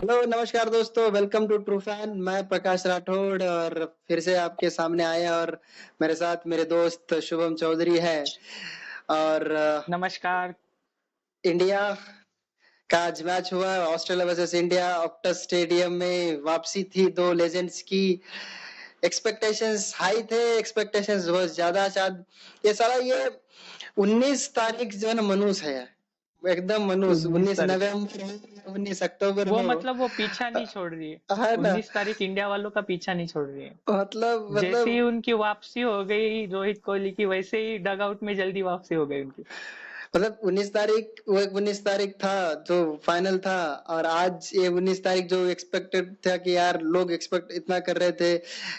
Hello नमस्कार दोस्तों, welcome to true fan. मैं प्रकाश राठौड़ और फिर से आपके सामने आया और मेरे साथ मेरे दोस्त शुभम चौधरी है। और नमस्कार। इंडिया का आज मैच हुआ, Australia versus India. Optus stadium में वापसी थी दो लेजेंड्स की। एक्सपेक्टेशंस हाई थे, एक्सपेक्टेशंस बहुत ज्यादा। शायद ये साला ये 19 तारीख जो है ना मनूस है, एकदम मनूस। 19 उन्नीस तारीख नवंबर 19 अक्टूबर वो में हो। मतलब वो पीछा नहीं छोड़ रही है। है ना। 19 तारीख इंडिया वालों का पीछा नहीं छोड़ रही है। मतलब जैसे ही मतलब उनकी वापसी हो गई रोहित कोहली की, वैसे ही डग आउट में जल्दी वापसी हो गई उनकी। मतलब 19 तारीख, वो एक 19 तारीख था जो फाइनल था। और आज ये 19 तारीख जो एक्सपेक्टेड था कि यार लोग एक्सपेक्ट इतना कर रहे थे,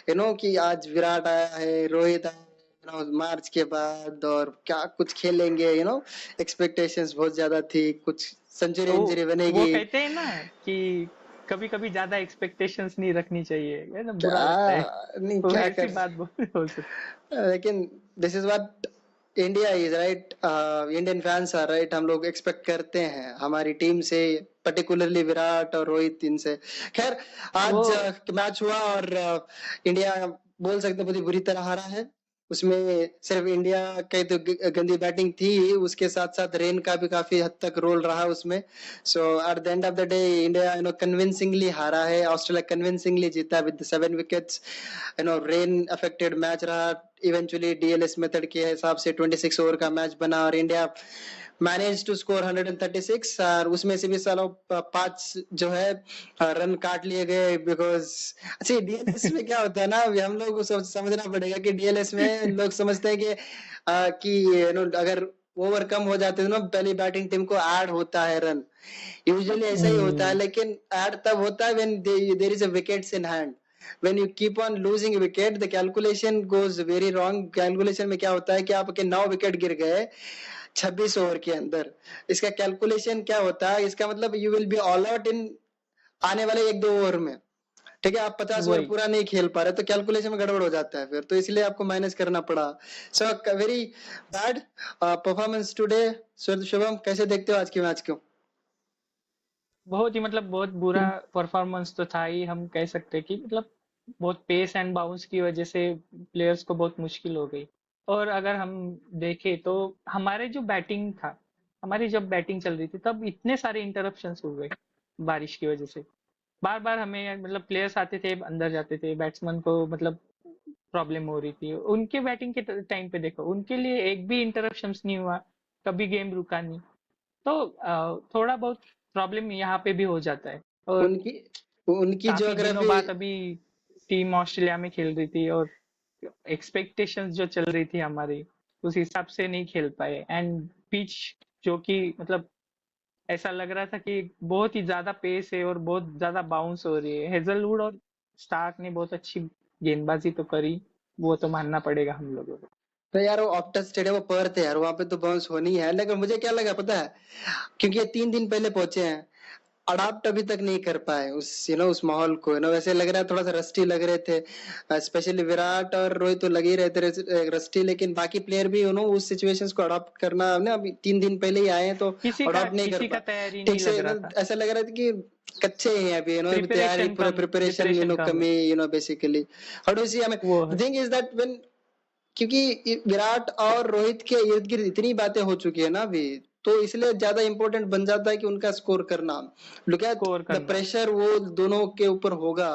कि आज विराट आया है, रोहित आया है, मार्च के बाद और क्या कुछ खेलेंगे। एक्सपेक्टेशंस बहुत ज्यादा थी, कुछ सेंचुरी इंचुरी वो बनेगी। कहते हैं ना कि कभी कभी ज्यादा एक्सपेक्टेशंस नहीं रखनी चाहिए, है ना, बुरा क्या लगता है। नहीं, वो क्या ऐसी कर बात बोल सकते। लेकिन this is what India is, right. Indian fans are right. हम लोग एक्सपेक्ट करते हैं हमारी टीम से, पर्टिकुलरली विराट और रोहित इनसे। खैर, वो आज मैच हुआ और इंडिया बोल सकते हैं बहुत ही बुरी तरह हारा है। उसमें सिर्फ इंडिया की तो गंदी बैटिंग थी, उसके साथ साथ रेन का भी काफी हद तक रोल रहा उसमें। So at the end of the day India convincingly हारा है, ऑस्ट्रेलिया कन्विंसिंगली जीता with 7 wickets. Rain affected match रहा। इवेंचुअली डीएलएस मेथड के हिसाब से 26 ओवर का मैच बना और इंडिया मैनेज टू स्कोर 136। और उसमें से भी सालों 5 जो है रन काट लिए गए। बिकॉज अच्छा, डीएलएस में क्या होता है ना, अभी हम लोग को समझना पड़ेगा कि डीएलएस में लोग समझते हैं कि अगर ओवर कम हो जाते हैं ना, पहली बैटिंग टीम को ऐड होता है रन। यूजुअली ऐसा ही होता है, हम्म, लेकिन ऐड तब होता है when there is a wickets in hand. when you keep on losing wicket the calculation goes very wrong। Calculation में क्या होता है कि आपके 9 विकेट गिर गए 26 ओवर के अंदर। इसका कैलकुलेशन क्या होता है, इसका मतलब you will be all out in आने वाले 1-2 ओवर में। ठीक है, आप 50 ओवर वही। पूरा नहीं खेल पा रहे तो कैलकुलेशन में गड़बड़ हो जाता है फिर, तो इसलिए आपको माइनस करना पड़ा। So very bad performance today. Shubham, कैसे देखते हो आज के मैच को? बहुत ही मतलब बहुत बुरा परफॉर्मेंस तो था ही, हम कह सकते हैं कि मतलब बहुत पेस एंड बाउंस की वजह से प्लेयर्स को बहुत मुश्किल हो गई। और अगर हम देखें तो हमारे जो बैटिंग था, हमारी जब बैटिंग चल रही थी तब इतने सारे इंटरप्शंस हो गए बारिश की वजह से। बार बार हमें मतलब प्लेयर्स आते थे अंदर जाते थे, बैट्समैन को मतलब प्रॉब्लम हो रही थी। उनके बैटिंग के टाइम पे देखो, उनके लिए एक भी इंटरप्शंस नहीं हुआ, कभी गेम रुका नहीं। तो थोड़ा बहुत प्रॉब्लम यहाँ पे भी हो जाता है। और उनकी उनकी काफी दिनों ज्योग्राफी। बाद अभी टीम ऑस्ट्रेलिया में खेल रही थी, और एक्सपेक्टेशंस जो चल रही थी हमारी, उस हिसाब से नहीं खेल पाए। एंड पिच जो कि मतलब ऐसा लग रहा था कि बहुत ही ज्यादा पेस है और बहुत ज्यादा बाउंस हो रही है। हेजलवुड और स्टार्क ने बहुत अच्छी गेंदबाजी तो करी, वो तो मानना पड़ेगा हम लोगों को। तो यार वो ऑप्टस स्टेडियम वो पर्थ है यार, वहां पे तो बाउंस होनी है। लेकिन मुझे क्या लगा पता है, क्योंकि ये 3 दिन पहले पहुंचे हैं, अडाप्ट अभी तक नहीं कर पाए उस उस माहौल को। वैसे लग रहा है थोड़ा सा रस्टी लग रहे थे। स्पेशली विराट और रोहित तो लगे ही रहते रस्टी, लेकिन बाकी प्लेयर भी उस सिचुएशंस को अडॉप्ट करना ना, अभी 3 दिन पहले ही आए हैं तो अडॉप्ट नहीं कर किसी का पाए तैयारी ठीक नहीं से। लग रहा था। ऐसा लग रहा था कि कच्चे ही हैं अभी, अभी तैयारी प्रिपरेशन पूरा कम, प्रिपरेशन प्रिपरेशन कम है। कमी, basically. How do see, I mean वो द है। थिंग इज दैट व्हेन, क्योंकि विराट और रोहित के इर्द गिर्द इतनी बातें हो चुकी है ना अभी, तो इसलिए ज्यादा इंपॉर्टेंट बन जाता है कि उनका स्कोर करना। लुक एट स्कोर द करना। प्रेशर, वो दोनों के ऊपर होगा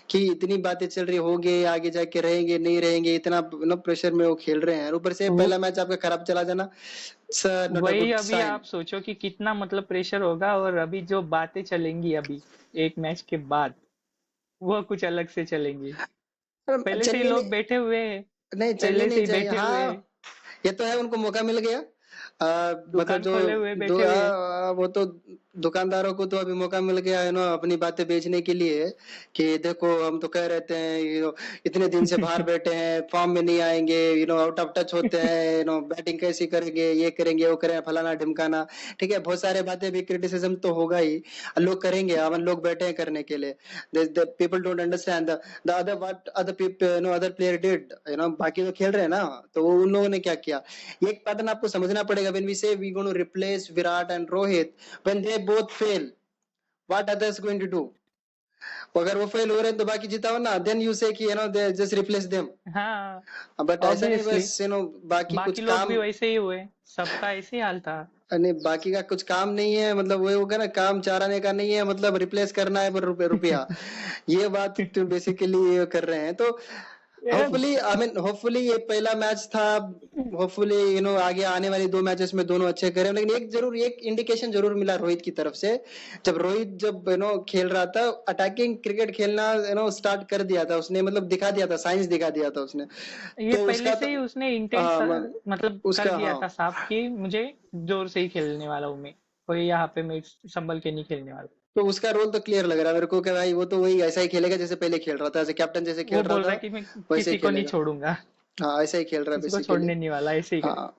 कि इतनी बातें चल रही होंगे, आगे जाके रहेंगे नहीं रहेंगे, इतना प्रेशर में वो खेल रहे हैं। और ऊपर से वो पहला मैच आपका खराब चला जाना, इट्स नॉट अ वही, गुड अभी साइन। आप सोचो कि कितना मतलब प्रेशर होगा, और अभी जो बातें चलेंगी अभी एक मैच के बाद, वो कुछ अलग से चलेंगी। पहले से ही चलनी लोग नहीं, बैठे हुए हैं। नहीं चलनी पहले से नहीं ही चाहिए। बैठे हुए हैं, हाँ, ये तो है, उनको मौका मिल गया। मतलब दुकान जो खोले हुए बैठे हुए हैं। वो तो दुकानदारों को तो अभी मौका मिल गया है ना अपनी बातें बेचने के लिए, कि देखो हम तो कह रहते हैं इतने दिन से बाहर बैठे हैं, फॉर्म में नहीं आएंगे, आउट ऑफ टच होते हैं, बैटिंग कैसी करेंगे, ये करेंगे वो करेंगे, फलाना ढिमकाना। ठीक है, बहुत सारे बातें भी, क्रिटिसिज्म तो होगा ही, लोग करेंगे, अपन लोग बैठे हैं करने के लिए। People don't understand the other what other people other player did. बाकी तो खेल रहे हैं ना, तो वो उन लोगों ने क्या किया। एक पैटर्न आपको समझना पड़ेगा, when we say we going to replace Virat and Rohit, when they both fail, what others going to do? अगर वो फेल हो रहे हैं तो बाकी जिताओ ना, देन यू से कि दे जस्ट रिप्लेस देम। हाँ, बट ऐसा नहीं, ऑब्वियसली बस बाकी कुछ बाकी लोग भी काम, वैसे ही हुए, सबका ऐसे ही हाल था। नहीं बाकी का कुछ काम नहीं है, मतलब वो होगा ना, काम चार आने का नहीं है, मतलब रिप्लेस करना है पर रुपया। ये बात तो बेसिकली ये कर रहे हैं। तो यार, होपफुली, आई मीन होपफुली ये पहला मैच था, होपफुली आगे आने वाली दो मैचेस में दोनों अच्छे करें। लेकिन एक जरूर, एक इंडिकेशन जरूर मिला रोहित की तरफ से, जब रोहित जब खेल रहा था, अटैकिंग क्रिकेट खेलना स्टार्ट कर दिया था उसने, मतलब दिखा दिया था, साइंस दिखा दिया था उसने। ये तो पहले उसका से तो ही उसने इंटेंट हाँ मतलब कर उसका दिया हाँ, था साफ कि मुझे जोर से ही खेलने वाला हूँ मैं, कोई यहाँ पे मैं संभल के नहीं खेलने वाला। तो उसका रोल तो क्लियर लग रहा है मेरे को कि भाई वो तो वही ऐसा ही खेलेगा जैसे पहले खेल रहा था, ऐसे कैप्टन जैसे वो खेल रहा बोल रहा था है कि मैं वैसे ही किसी को नहीं खेलेगा। छोड़ूंगा, हाँ ऐसा ही खेल रहा है किसी को बेसिकली। छोड़ने नहीं वाला, ऐसे ही करे। हाँ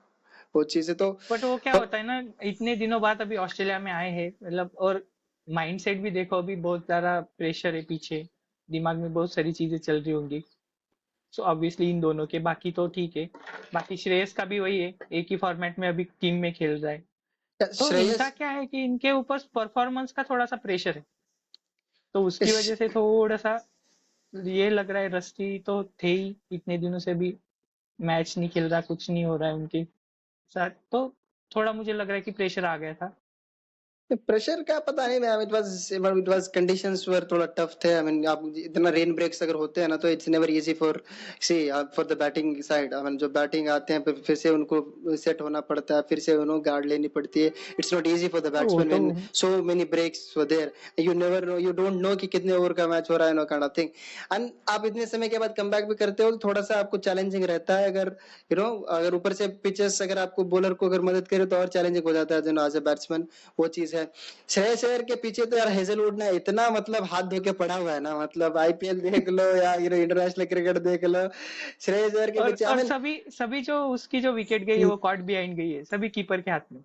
वो चीज है तो। बट वो क्या होता है ना, इतने दिनों बाद अभी ऑस्ट्रेलिया में आए हैं, मतलब, और माइंडसेट भी देखो, अभी बहुत ज्यादा प्रेशर है पीछे, दिमाग में बहुत सारी चीजें चल रही होंगी। सो ऑब्वियसली इन दोनों के, बाकी तो ठीक है। बाकी श्रेयस का भी वही है, एक ही फॉर्मेट में अभी टीम में खेल रहा है। तो इनका श्रेयस, क्या है कि इनके ऊपर परफॉर्मेंस का थोड़ा सा प्रेशर है, तो उसकी वजह से थोड़ा सा ये लग रहा है, रस्टी तो थे ही इतने दिनों से भी, मैच नहीं खेल रहा, कुछ नहीं हो रहा है उनके साथ, तो थोड़ा मुझे लग रहा है कि प्रेशर आ गया था। प्रेशर का पता नहीं मैम, इट वाज कंडीशंस वर थोड़ा टफ थे। आई मीन आप इतना रेन ब्रेक्स अगर होते हैं ना, तो it's never easy for see for the batting side. I mean जो बैटिंग आते हैं फिर से उनको सेट होना पड़ता है, फिर से गार्ड लेनी पड़ती है। It's not easy for the वो बैट्समैन तो when so many breaks were there. You never know, you don't know कि कितने ओवर का मैच हो रहा है, no kind of thing. And आप इतने समय के बाद कमबैक भी करते हो तो थोड़ा सा आपको चैलेंजिंग रहता है। अगर अगर ऊपर से पिचेस अगर आपको बॉलर को अगर मदद करे तो और चैलेंजिंग हो जाता है एज ए बैट्समैन। वो चीज है। श्रेयस अय्यर के पीछे तो यार हेजलवुड ने इतना मतलब हाथ धो के पड़ा हुआ है ना, मतलब आईपीएल देख लो या इंटरनेशनल क्रिकेट देख लो, श्रेयस अय्यर के पीछे आई और मीन। सभी सभी जो उसकी जो विकेट गई है वो कॉट बिहाइंड गई है, सभी कीपर के हाथ में।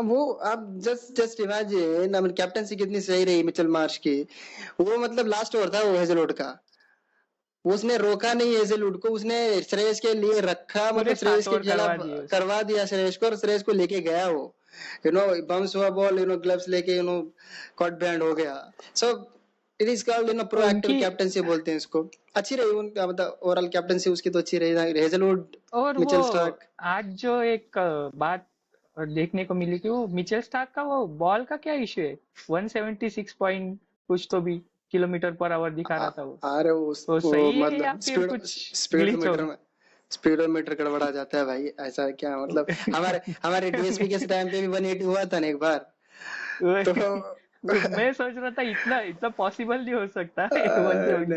वो आप just just imagine, I mean captaincy कितनी सही रही मिचेल मार्श की। वो मतलब लास्ट ओवर था वो हेजलवुड का, उसने रोका नहीं हेजलवुड को, उसने श्रेयस के लिए रखा, पूरे मतलब श्रेयस 7 के ओवर करवा खिलाफ दिए उसने। करवा दिया श्रेयस को, और श्रेयस को लेके गया वो। बाउंस हुआ बॉल, ग्लव्स लेके कॉट बैंड हो गया। सो इट इज कॉल्ड और प्रोएक्टिव उनकी, कैप्टनसी बोलते हैं इसको। अच्छी रही उनका, मतलब ओवरऑल कैप्टनसी उसकी तो अच्छी रही, हेजलवुड, और वो मिचेल स्टार्क। आज जो एक बात देखने को मिली कि वो मिचेल स्टार्क का वो बॉल का क्या इश्यू है, 176 पॉइंट कुछ तो भी किलोमीटर पर आवर दिखा रहा था वो। अरे तो वो सही है या मतलब फिर कुछ ग्लिच स्पीडोमीटर होगा? में स्पीडोमीटर गड़बड़ा जाता है भाई, ऐसा क्या मतलब। हमारे हमारे डीएसपी के टाइम पे भी 180 हुआ था ना एक बार। तो मैं सोच रहा था इतना इतना पॉसिबल नहीं हो सकता है, नहीं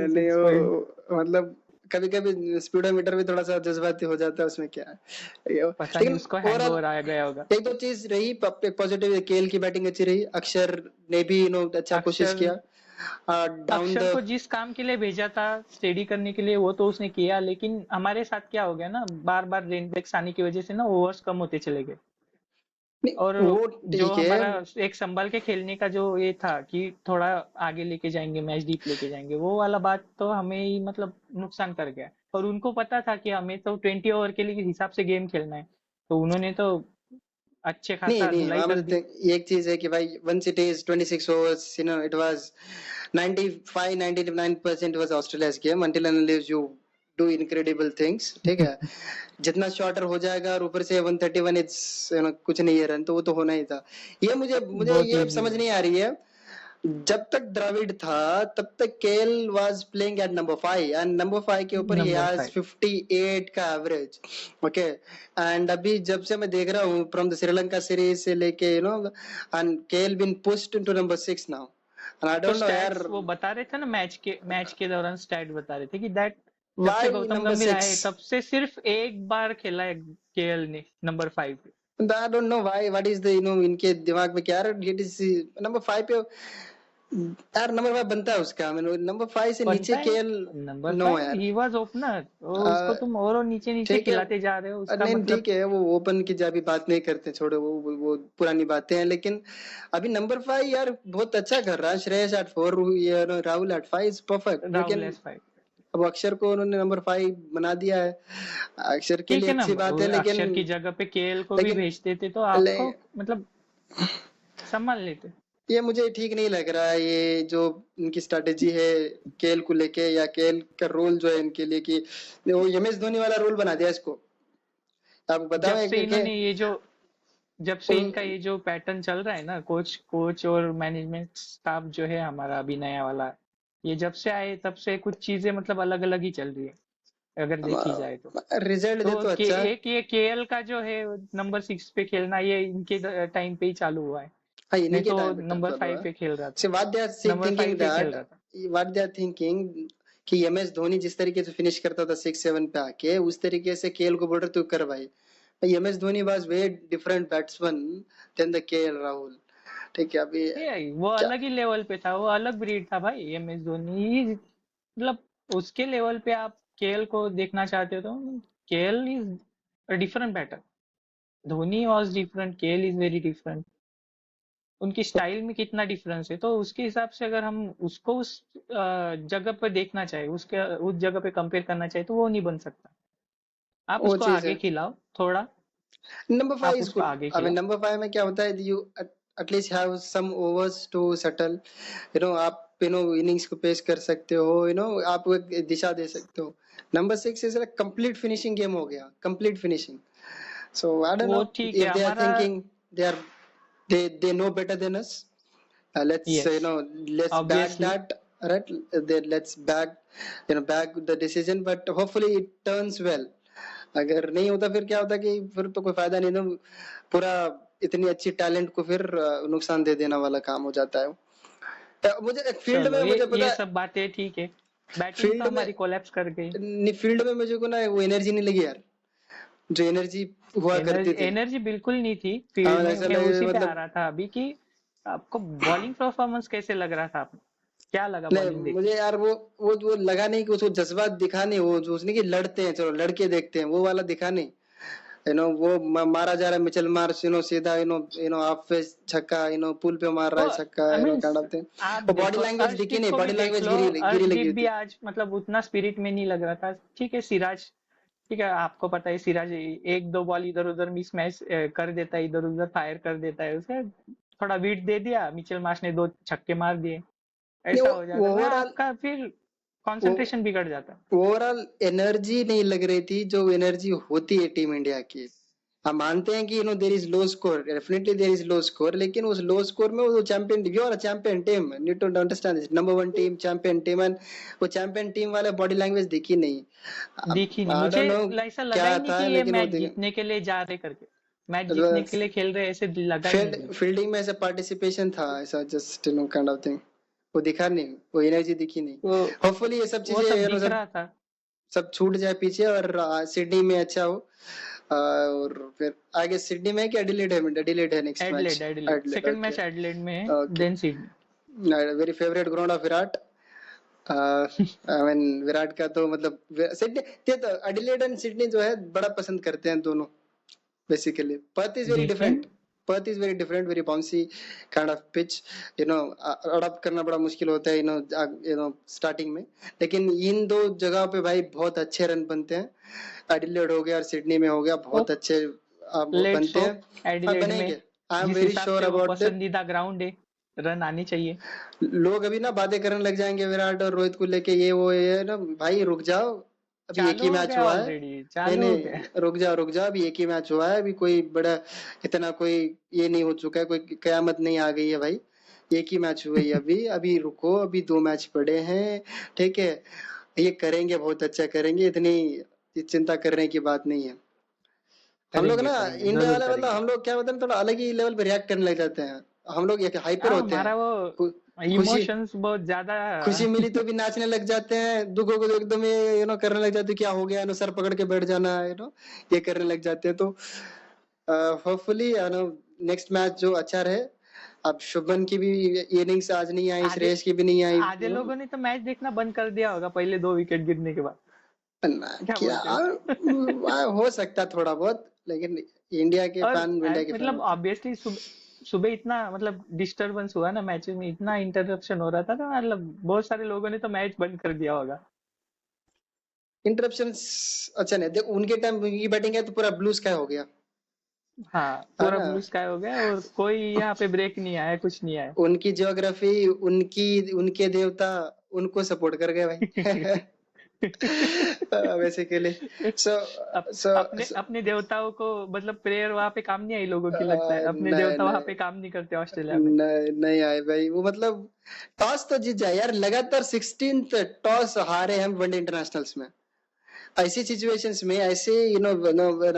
नहीं 176 पॉइंट। वो मतलब कभी कभी स्पीडोमीटर भी थोड़ा सा जज्बाती हो जाता है, उसमें क्या है पता नहीं लेकिन उसको ओवरऑल हैंगओवर आ गया होगा। एक दो चीज रही पॉजिटिव, केएल की बैटिंग अच्छी रही, अक्षर ने भी अच्छा कोशिश अक्षर किया डाउन अक्षर द। को जिस काम के लिए भेजा था, स्टेडी करने के लिए, वो तो उसने किया, लेकिन हमारे साथ क्या हो गया ना, बार बार रेन ब्रेक्स आने की वजह से ना ओवर्स कम होते चले गए। नहीं और वो जो ठीक है। हमारा एक संभल के खेलने का जो ये था कि थोड़ा आगे लेके जाएंगे, मैच डीप लेके जाएंगे, वो वाला बात तो हमें ही मतलब नुकसान कर गया। और उनको पता था कि हमें तो 20 ओवर के लिए हिसाब से गेम खेलना है, तो उन्होंने तो अच्छे नहीं खासा नहीं धुलाई आई कर दी। एक चीज है कि भाई once it is 26 overs, it was 95-99% was Australia's game until and unless you do incredible things, ठीक है। जितना शॉर्टर हो जाएगा और ऊपर से 131 इट्स कुछ नहीं है रन, तो वो तो होना ही था। ये मुझे मुझे बहुत ये इजी समझ है। नहीं आ रही है। जब तक द्रविड़ था तब तक KL was playing at number 5, and number 5 के ऊपर ही नंबर हैज 5। 58 का एवरेज। ओके। एंड अभी जब से मैं देख रहा हूँ फ्रॉम द श्रीलंका सीरीज से लेके and KL been pushed into number 6 now, and I तो डोंट नो यार स्टैट्स वो बता रहे थे ना, मैच के दौरान स्टैट बता रहे थे कि दैट जब से व्हाई गौतम नंबर गंभीर 6। आए तब से सिर्फ एक बार खेला है केएल ने नंबर 5 पे। I don't know why, what is the इनके दिमाग में क्या है, इट इज नंबर 5 पे यार, नंबर 5 बनता है उसका, नंबर 5 से नीचे बनता है केएल। नंबर नो 5, यार। ही वाज ओपनर, उसको तुम और नीचे नीचे ठीक है। खिलाते जा रहे हो, उसका नहीं मतलब। ठीक है, वो ओपन की जब भी बात नहीं करते, छोड़ो वो पुरानी बातें हैं। लेकिन अभी नंबर 5 यार बहुत अच्छा कर रहा है, Shreyas at 4, Rahul at 5 is perfect. Rahul लेकिन एस 5। अब अक्षर को उन्होंने नंबर 5 बना दिया है, अक्षर के ठीक लिए है ना, अच्छी बात है। लेकिन अक्षर की जगह पे केएल को भी लेकिन भेज देते तो ले, आपको मतलब संभाल लेते। ये मुझे ठीक नहीं लग रहा है, ये जो इनकी स्ट्रैटेजी है केएल को लेके, या केएल का रोल जो है इनके लिए कि वो एमएस धोनी वाला रोल बना दिया इसको। आपको बताओ जब से कि इन्होंने ये जो जब से इनका उन- ये जो पैटर्न चल रहा है ना, कोच कोच और मैनेजमेंट स्टाफ जो है हमारा अभी नया वाला, ये जब से आए तब से कुछ चीजें मतलब अलग अलग ही चल रही है अगर देखी जाए तो। रिजल्ट दे तो तो अच्छा। एक ये केएल का जो है नंबर 6 पे खेलना, ये इनके टाइम पे ही चालू हुआ है। हाँ, इन्हीं नहीं के तो टाइम पे टच नंबर चल रहा 5 है। पे खेल रहा था। So what they are number thinking 5 पे खेल that रहा था। what they are thinking कि एम एस धोनी जिस तरीके से फिनिश करता था 6-7 पे आके, उस तरीके से केएल को बोल रहे तू कर भाई। M S Dhoni was way different batsman then the KL Rahul. ठीक है अभी ये वो क्या। अलग ही लेवल पे था, वो अलग ब्रीड था भाई एमएस धोनी मतलब। उसके लेवल पे आप केएल को देखना चाहते हो तो KL is a different batter. Dhoni was different, KL is very different. उनकी स्टाइल में कितना डिफरेंस है, तो उसके हिसाब से अगर हम उसको उस जगह पर देखना चाहे, उसके उस जगह पे कंपेयर करना चाहे, तो वो नहीं बन सकता। आप वो उसको चीज आगे है। खिलाओ थोड़ा। नंबर 5 आप इज उसको गुड। आगे आई मीन खिलाओ। नंबर 5 में क्या होता है, you at least have some overs to settle. आप इनिंग्स को पेश कर सकते हो, आप एक दिशा दे सकते हो। Number 6 is complete finishing game हो गया, complete finishing. So I don't वो know ठीक है if they are हमारा। thinking they are they know better than us. Let's yes, let's back obviously. that, right? Let's back back the decision, but hopefully it turns well. अगर नहीं होता फिर क्या होता कि फिर तो कोई फायदा नहीं, पूरा इतनी अच्छी टैलेंट को फिर नुकसान दे देना वाला काम हो जाता है। मुझे फील्ड चलो में मुझे ये पता है, सब बातें ठीक है। बैटिंग तो फील्ड में हमारी कोलैप्स कर गई। नहीं, फील्ड में मुझे को ना वो एनर्जी नहीं लगी यार, जो एनर्जी हुआ करती एनर्जी थी। एनर्जी बिल्कुल नहीं थी हाँ, फील्ड में। ऐसा मैं लगे उसी पे आ मतलब। रहा था अभी कि आपको बॉलिंग परफॉर्मेंस कैसे लग रहा था आपको? क्या लगा नहीं बॉलिंग देख के? मुझे यार वो लगा नहीं कि उसको जज्बात दिखा नहीं, वो जो उसने कि लड़ते हैं चलो लड़के देखते हैं वो वाला दिखा नहीं। वो मारा जा रहा है मिचेल मार्श, सीधा ऑफ पे छक्का, पुल पे मार रहा वो है छक्का, I mean, kind of thing. आप वो बॉडी देखो लैंग्वेज दिखी अर्शदीप नहीं, को भी बॉडी देख लैंग्वेज लो। गिरी गिरी लगी अर्शदीप हुई भी थी। आज मतलब उतना स्पिरिट में नहीं लग रहा था। ठीक है सिराज, ठीक है आपको पता है सिराज एक दो बॉल इधर उधर मिस मैच कर देता है, इधर उधर फायर कर देता है। उसे थोड़ा बीट दे दिया, मिचेल मार्श ने 2 छक्के मार दिए, नहीं ऐसा हो जाता है ओवरऑल आपका फिर कंसंट्रेशन बिगड़ जाता है। ओवरऑल एनर्जी नहीं लग रही थी जो एनर्जी होती है टीम इंडिया की। हम मानते हैं कि there is low score, definitely there is low score, लेकिन उस लो स्कोर में वो champion, you are a champion team, need to understand this, number 1 team, champion team, and वो चैंपियन टीम वाले बॉडी लैंग्वेज दिखी नहीं। दिखी नहीं आई मुझे। डोंट नो ऐसा लगा क्या ही नहीं था, कि ये लेकिन वो मैच जीतने के लिए जा रहे करके, मैच जीतने के दिख लिए खेल रहे, ऐसे लगा ही नहीं मुझे। फील्डिंग में ऐसा पार्टिसिपेशन था, ऐसा जस्ट काइंड ऑफ थिंग, वो दिखा नहीं, वो एनर्जी दिखी नहीं। वो होपफुली ये सब वो चीजें सब दिख सब रहा था। सब छूट जाए पीछे, और सिडनी में अच्छा हो। और फिर आगे सिडनी में है कि एडिलेड है, एडिलेड है next match. Adelaide Adelaide Adelaide, second okay. Match Adelaide में है, okay, then Sydney. Very favourite ground of Virat. I mean Virat का तो मतलब सिडनी, ये तो एडिलेड एंड सिडनी जो है बड़ा पसंद करते हैं दोनों basically. Perth is very different. Different, Perth is very different, very bouncy kind of pitch. Adopt करना बड़ा मुश्किल होता है स्टार्टिंग में, लेकिन इन दो जगहों पे भाई बहुत अच्छे रन बनते हैं। एडिलेड हो गया और सिडनी में हो गया, ओ, बहुत अच्छे लेट्स बनते होप हैं। और एडिलेड में बनेंगे, आई एम जिस वेरी हिसाब श्योर से वो अबाउट दैट। पसंदीदा ग्राउंड है, रन आने चाहिए। लोग अभी ना बातें करने लग जाएंगे विराट और रोहित को लेके, ये वो ये ना, भाई रुक जाओ, अभी एक चालू ही हो मैच गया हुआ है। ऑलरेडी, नहीं चालू हो गया। नहीं, रुक जाओ रुक जाओ, अभी एक ही मैच हुआ है, अभी कोई बड़ा इतना कोई ये नहीं हो चुका है, कोई कयामत नहीं आ गई है भाई। एक ही मैच हुआ है अभी, अभी रुको, अभी 2 मैच पड़े हैं। ठीक है, ये करेंगे, बहुत अच्छा करेंगे, इतनी चिंता करने की बात नहीं है। हम लोग करेंगे ना करेंगे इंडिया जरूर वाले, मतलब करेंगे। हम लोग क्या होते हैं, थोड़ा अलग ही लेवल पे रिएक्ट करने लग जाते हैं। हम लोग एक हाइपर हाँ होते हैं। हमारा वो खु- खुशी इमोशंस बहुत ज्यादा। खुशी मिली तो भी नाचने लग जाते हैं, दुखों को तो एकदम ये करने लग जाते हैं, क्या हो गया, सर पकड़ के बैठ जाना, ये करने लग जाते हैं। तो होपफुली नेक्स्ट मैच जो अच्छा रहे। अब शुभमन की भी इनिंग्स आज नहीं आई, आधे श्रेयस की भी नहीं आई, आधे लोगों ने तो मैच देखना बंद कर दिया होगा पहले 2 विकेट गिरने के बाद। क्या क्या बोलते हो? हो सकता है थोड़ा बहुत, लेकिन इंडिया के और फैन, इंडिया के फैन मतलब होते हैं। ऑब्वियसली सुबह सुबह इतना मतलब डिस्टरबेंस हुआ ना मैचेस में, इतना इंटरप्शन हो रहा था ना, मतलब बहुत सारे लोगों ने तो मैच बंद कर दिया होगा। इंटरप्शंस अच्छा नहीं, देख उनके टाइम उनकी बैटिंग है तो पूरा ब्लू स्काई हो गया। हाँ, है पूरा ना? ब्लू स्काई हो गया और कोई यहाँ पे ब्रेक नहीं आया, कुछ नहीं आया। उनकी ज्योग्राफी, उनकी उनके देवता उनको सपोर्ट कर गए भाई। बेसिकली सो सो अपने अपने देवताओं को मतलब प्रेयर वहां पे काम नहीं आई लोगों की, लगता है अपने नहीं देवता वहां नहीं पे काम नहीं करते ऑस्ट्रेलिया में। नहीं नहीं आए भाई, वो मतलब टॉस तो जीत जाए यार, लगातार 16th टॉस हारे हम वनडे इंटरनेशनल्स में। ऐसी सिचुएशंस में, ऐसे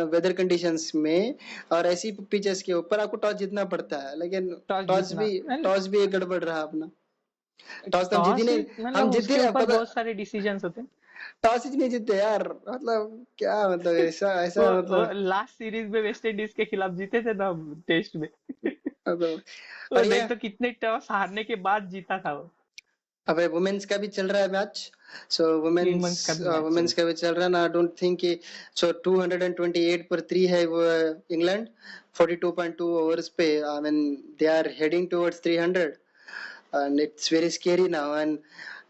वेदर कंडीशंस में और ऐसी पिचेस के ऊपर आपको टॉस जीतना पड़ता है, लेकिन टॉस टॉस जीतना भी टॉस भी एक गड़बड़ रहा अपना। टॉस तो हम जीत ही टॉस ही नहीं, हम मतलब जीत ही उसके नहीं ऊपर पता, बहुत सारे डिसीजंस होते हैं। टॉस ही नहीं जीते यार, मतलब क्या, मतलब ऐसा ऐसा वो मतलब, लास्ट सीरीज में वेस्ट इंडीज के खिलाफ जीते थे ना हम, टेस्ट में। मतलब वो और ये देख तो कितने टॉस हारने के बाद जीता था वो। अब वुमेन्स का भी चल रहा है मैच। सो वुमेन्स वुमेन्स का भी मैच चल वुमेन्स का भी चल रहा है ना, आई डोंट थिंक कि, सो 228 पर 3 है वो इंग्लैंड, 42.2 ओवर्स पे, I mean they are heading towards 300 and it's very scary now and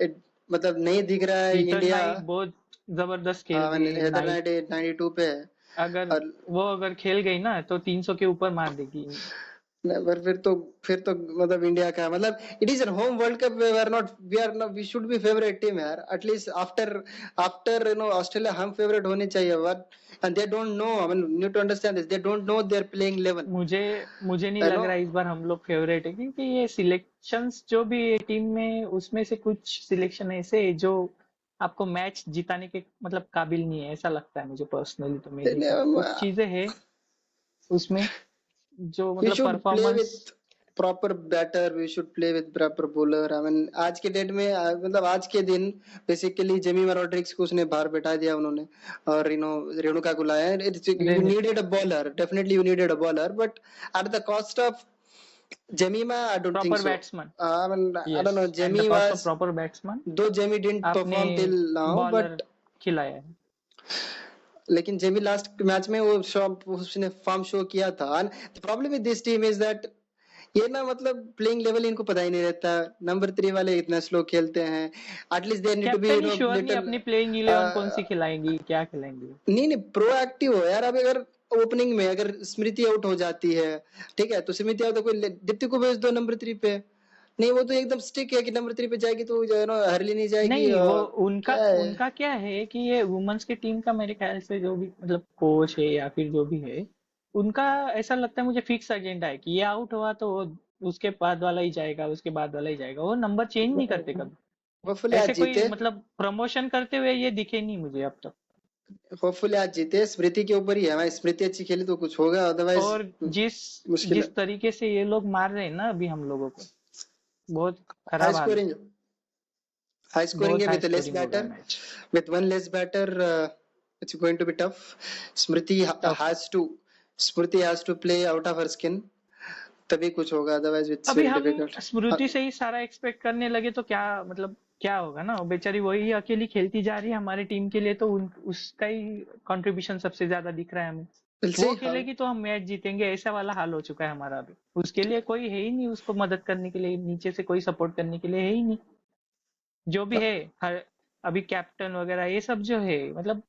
it, मतलब नहीं दिख रहा है हीथर इंडिया। नाइट बहुत जबरदस्त खेल आई रही मीन है हेदर नाइट। नाइट 92 पे है। अगर और वो अगर खेल गई ना तो 300 के ऊपर मार देगी। नहीं, पर फिर तो मतलब इंडिया का मतलब, it is an home world cup, we are not we should be favourite team यार, एटलीस्ट आफ्टर आफ्टर ऑस्ट्रेलिया हम फेवरेट होने चाहिए, but and they don't know, I mean need to understand this, they don't know they are playing 11, मुझे मुझे नहीं you लग no. रहा इस बार हम लोग फेवरेट है, क्योंकि ये सिलेक्शंस जो भी है टीम में, उसमें से कुछ सिलेक्शन ऐसे है जो आपको मैच जिताने के मतलब काबिल नहीं है, ऐसा लगता है मुझे पर्सनली। तो मेरे हिसाब से कुछ चीजें हैं उसमें जो वी मतलब should play performance. With proper batter, we should play with proper bowler, I mean आज के डेट में मतलब आज के दिन बेसिकली जेमिमा रॉड्रिक्स को उसने बाहर बैठा दिया उन्होंने, और रेणुका को लाया, you needed a bowler, definitely you needed a bowler, but at the cost of Jemima, I don't think proper so. Batsman. I mean, I yes, don't know. At the Jemmy cost of was, proper batsman though Jemmy didn't आपने perform till now, bowler but खिलाया है। लेकिन Jamie last match में वो show, उसने form show किया था। The problem with this team is that ये ना, मतलब प्लेइंग लेवल इनको पता ही नहीं रहता, नंबर 3 वाले इतना स्लो खेलते हैं, at least they need to be captain ही श्योर नहीं लिटिल, अपनी प्लेइंग 11 कौन सी खिलाएंगी, क्या खिलाएंगी। नहीं नहीं प्रोएक्टिव हो यार। अब अगर ओपनिंग में अगर स्मृति आउट हो जाती है, ठीक है, तो स्मृति आउट, तो कोई दीप्ति को भेज दो नंबर 3 पे। नहीं, वो तो एकदम स्टिक है कि नंबर 3 पे जाएगी तो जो है ना हरली नहीं जाएगी, नहीं, वो उनका क्या है। उनका क्या है कि ये वुमेन्स की टीम का मेरे ख्याल से जो भी मतलब कोच है या फिर जो भी है, उनका ऐसा लगता है मुझे फिक्स एजेंडा है कि ये आउट हुआ तो वो उसके बाद वाला ही जाएगा, उसके बाद वाला ही जाएगा, वो नंबर चेंज नहीं करते कभी। होपफुली आज ऐसे कोई जीते, मतलब प्रमोशन करते हुए ये दिखे नहीं मुझे अब तक। होपफुली आज जीते, स्मृति के ऊपर ही है, हमारी स्मृति अच्छी खेली तो कुछ होगा, अदरवाइज और जिस मुश्किल है। जिस तरीके से ये लोग मार रहे हैं ना अभी हम लोगों को, बहुत हाई खराब हाल है। स्कोरिंग, हाई स्कोरिंग है बहुत हाई विद लेस स्कोरिंग हो गया batter, match. with one less batter, it's going to be tough. Smriti tough. has to, Smriti has to play out of her skin, तभी कुछ होगा, otherwise it's अभी very हम difficult. स्मृति से ही सारा expect करने लगे तो क्या मतलब, क्या होगा ना, वो बेचारी वही अकेली खेलती जा रही है हमारी टीम के लिए, तो उसका ही कंट्रीब्यूशन सबसे ज्यादा दिख रहा है हमें। We'll वो see how. खेलेगी तो हम मैच जीतेंगे, ऐसा वाला हाल हो चुका है हमारा अभी। उसके लिए कोई है ही नहीं, उसको मदद करने के लिए नीचे से कोई सपोर्ट करने के लिए है ही नहीं। जो भी है हर अभी कैप्टन वगैरह ये सब जो है मतलब,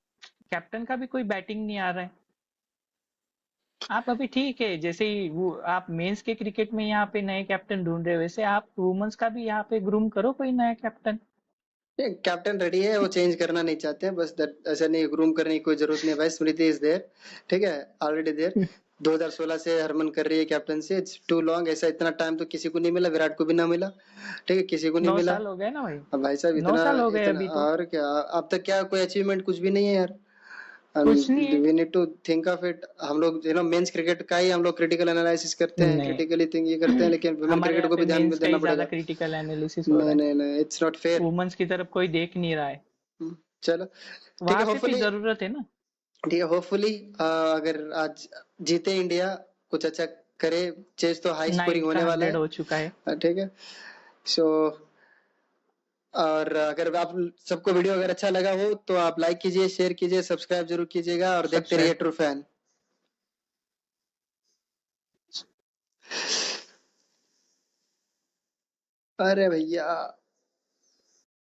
कैप्टन का भी कोई बैटिंग नहीं आ रहा है। आप अभी ठीक है, जैसे ही वो आप मेंस के क्रिकेट में यहाँ पे नए कैप्टन ढूंढ रहे हो, वैसे आप वुमेन्स का भी यहाँ पे ग्रूम करो कोई नया कैप्टन। कैप्टन रेडी है, वो चेंज करना नहीं चाहते हैं बस, ऐसा नहीं, रूम करने की कोई जरूरत नहीं है भाई, स्मृति इज देयर, ठीक है, ऑलरेडी देयर। 2016 से हरमन कर रही है कैप्टन से, इट्स टू लॉन्ग, ऐसा इतना टाइम तो किसी को नहीं मिला, विराट को भी ना मिला, ठीक है, किसी को नहीं नौ मिला। साल हो गए ना भाई। अब भाई साहब नौ इतना, साल हो गए इतना अभी तो। और क्या, अब तक क्या कोई अचीवमेंट कुछ भी नहीं है यार। कुछ नहीं है। We need to think of it, हम लोग मेंस क्रिकेट का ही हम लोग क्रिटिकल एनालिसिस करते हैं, नहीं, क्रिटिकली थिंक ये करते हैं, लेकिन वुमेन हमारे क्रिकेट यहाँ को पे भी ध्यान मेंस का देना ही ज्यादा पड़ेगा। क्रिटिकल एनालिसिस हो रहा नहीं है। नहीं नहीं, इट्स नॉट फेयर। वुमेन्स की तरफ कोई देख नहीं रहा है। चलो ठीक वहां है, पे भी होपफुली, जरूरत है ना। ठीक है, होपफुली अगर आज जीते इंडिया, कुछ अच्छा करे, चेस तो हाई स्कोरिंग नाइट का होने वाला 100 है। हो चुका है। ठीक है, सो और अगर आप सबको वीडियो अगर अच्छा लगा हो तो आप लाइक कीजिए, शेयर कीजिए, सब्सक्राइब जरूर कीजिएगा, और देखते रहिए सब्सक्राइब। True fan. अरे भैया।